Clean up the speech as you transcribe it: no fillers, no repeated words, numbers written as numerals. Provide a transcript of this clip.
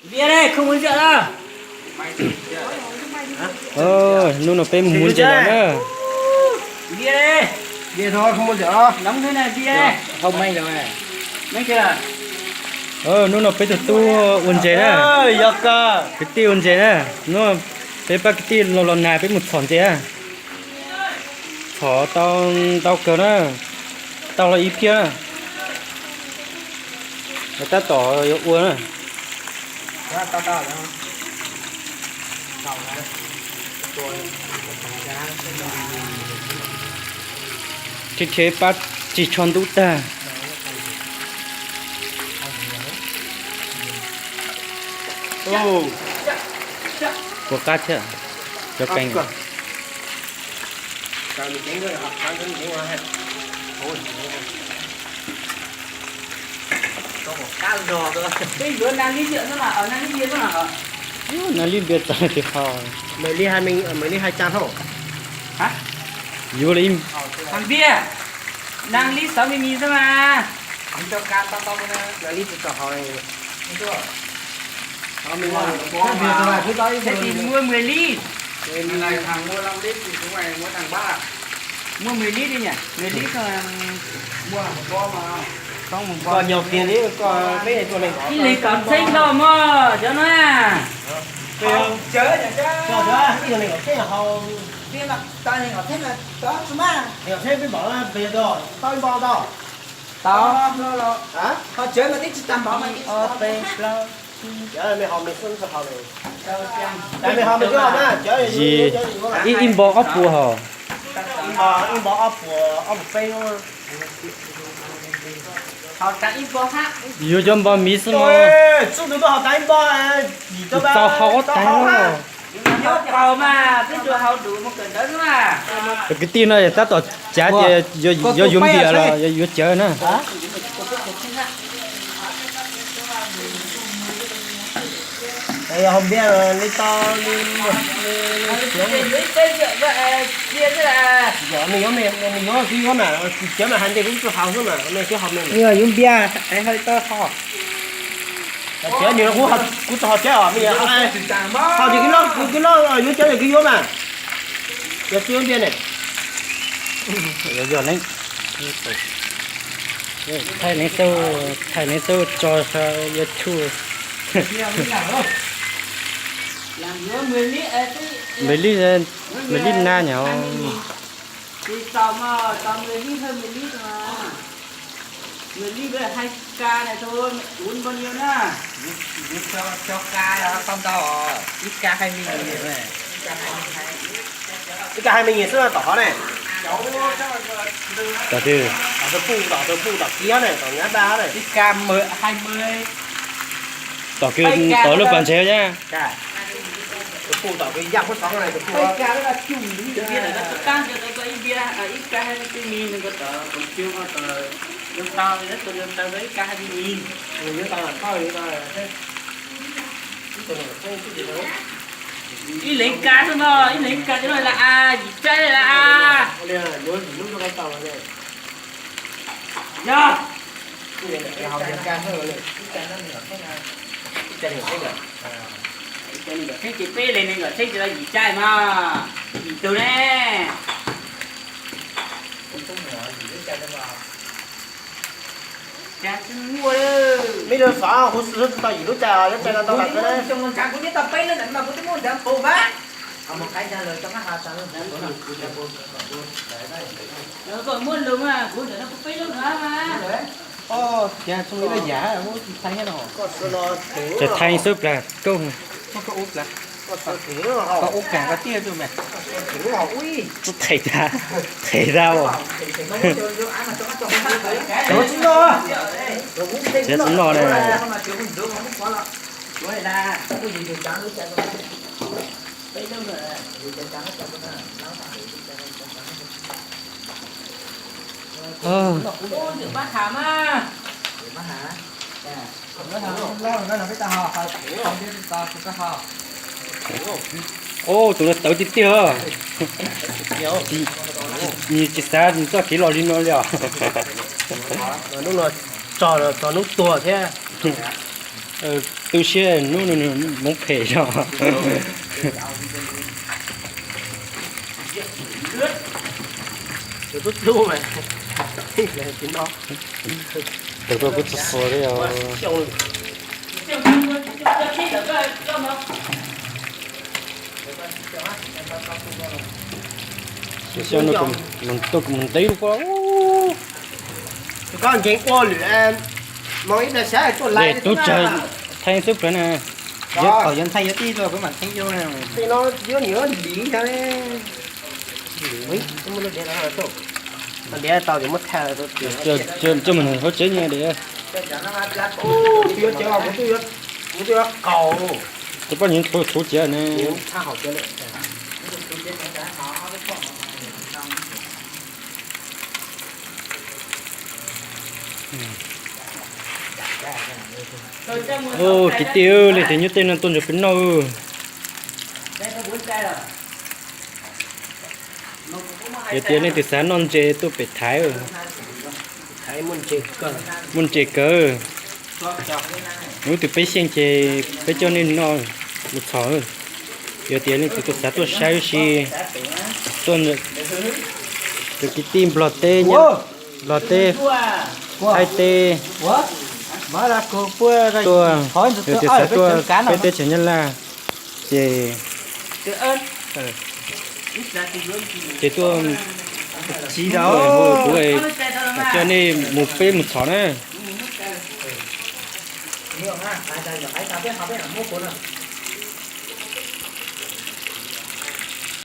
Bia đây, không uống rượu đâu. Nó phải muốn chơi đó nữa. Bia đây. Bia thôi, không muốn rượu đâu. Nóng thế này bia đây. Không may rồi. Mấy chưa? Nó phải tu uống chơi đó. Yaka. Cái tiêu uống chơi đó. Nó phải bắt cái tiêu lon này phải một thòn chơi á. Thỏ tao cờ đó. Tao là ý kia đó. Người ta tỏ uống á. Tao đó. Cái chế bắt chỉ chọn đủ ta. Của cá chứ. Cho canh. Cá giò cơ. Cái bữa đang đi rượu nó là ở đang đi bia nó là ở. Nó liên biệt ra thì khó. Mấy ly hai chén thôi. Hả? Vô là im. Thằng bia. Đang đi 60.000 thôi mà. Anh cho cá tao nè. Mấy ly cho hỏi. Mình Thế thì mua 10 ly. Mình này thằng mua 5 lít thì chúng mày mua thằng 3. Mua 10 lít đi nhỉ? 10 lít thôi. Mua một con mà. Không một Còn nhiều tiền đấy, còn mấy này con này có. cái lấy còn xinh đâu mà cho nó à. Không, chớ nhỉ chứ. Cho đó, cái này có thế là hầu. Kia là tao này có thế là đó chú má. Hiểu thế mới bảo là về rồi, tao bao đâu. Tao Lo. Hả? họ chơi mà tích tầm bảo mày. Lo. Chớ mày hòm mình xuân sập hòm này. Tại mày hòm mình chứ hòm á, chớ Gì? Im bỏ ốc bùa hả? Im bỏ ốc của ốc phê luôn. Họ tặng ít bó hát. Yêu cho bao mì xem mà. Ôi, chú đứa họ đánh bò à. Gì cho ba. Sao khó đánh nó. Nhớ cầu mà, cái đồ hậu đủ một cẩn đó nữa mà. Cái tin này ta tỏ giá thì do dùng địa là do chơi nữa. Đây hôm bia rồi đi to đi Kia thế là giờ mình có gì có mà chớ mà hành thì cũng cho hậu thôi mà mình cứ học mình Người dùng bia ấy hơi to khó. chớ nhiều nó cũng cho họ chớ à bây giờ họ thì cái nó nó chớ thì cái vô mà giờ chưa bia này Giờ lấy thay lấy sâu cho giờ chua. làm nữa 10 lít Mấy lít na nhở. thì tao 10 lít hơn 10 lít mà 10 lít với 2k này thôi uống bao nhiêu nữa Cho ca là không tao ít ca 20.000 này. cái cả 20.000 xưa tỏ này Tỏ từ đỏ kia này đỏ nhá ba này ít ca 20 tỏ cái tỏ lúc còn chơi nhá. cái đỏ cái dạng có sóng này Cái ca đó là chung đi. bia này nó tăng cho nó có ít bia ít ca 20.000 đừng có tờ còn chưa có tờ lương tao thì rất lương tao với ca 20.000 người như tao là thôi như tao là thế ý lấy cá thôi mà ý lấy cá cho nó là gì chơi là đây là nhớ lúc nó tao này nhá cái học nhân ca hơn này cái cái chị pê lên này gọi thích là gì trai mà gì từ nè cha chân mua đó mấy đứa xóa hút tao gì lúc chào lúc chào tao làm cái đấy Trong con trang của tao bay lên mà có cái môn đám phô bá. Một cái trả lời cho các hạ trả lời. nó còn muốn luôn mà cũng để nó có pê luôn nữa mà Dạ, xong rồi là giả rồi, thấy thế nào? có số lo thửจะthayซุปlà công. Không có úp là. có số thử nó Có học úp cả có tia rồi mẹ. thử học ui Nó thầy ra rồi. nó chính nó Chết nó này. ô được bác thảm á Nó là cái tao họ, không biết tao cũng có họ. Ô, tụi nó tới tí tiêu. Nhìn chỉ xa, nhìn cho cái lò đi nó liao. lúc nó trò lúc tua thế tôi sẽ nó muốn phê cho Rồi tôi lưu mà. Thì là chính đó. từ tôi cứ số đấy à Chồng sao nó cũng mình thấy lúc đó có anh chuyện qua luyện mong ít là sẽ tôi lại để tôi chơi thay sức nữa nè ở dân thay tí rồi cái mặt thay vô này thì nó giữa nhớ đi cho đấy mấy nó mới để nó tốt mà để tao thì mất theo tôi cho mình hỗ trợ nha để chưa chưa của tôi cầu tôi có những thủ chế này những tha học cho đấy ô cái tiêu này thì như tên là tôn được bên nâu cái tiêu này thì sáng non chè tôi phải thái rồi thấy muốn chơi cơ muốn chè cờ nếu từ bây xem chè bây cho nên nó một thỏi rồi cái tiêu này thì tôi sáng tôi sai gì tôn được từ cái tim lọt tê nhá lọt tê hai tê mới là cô bữa rồi tua hỏi từ từ tôi sáng tua cá nào cái tê chỉ nhân là chè Từ ơn. Ít ra thì luôn. chè tua chỉ của ấy cho nên một bê một thỏi này nhiều ha ai ta biết học biết là mua cuốn rồi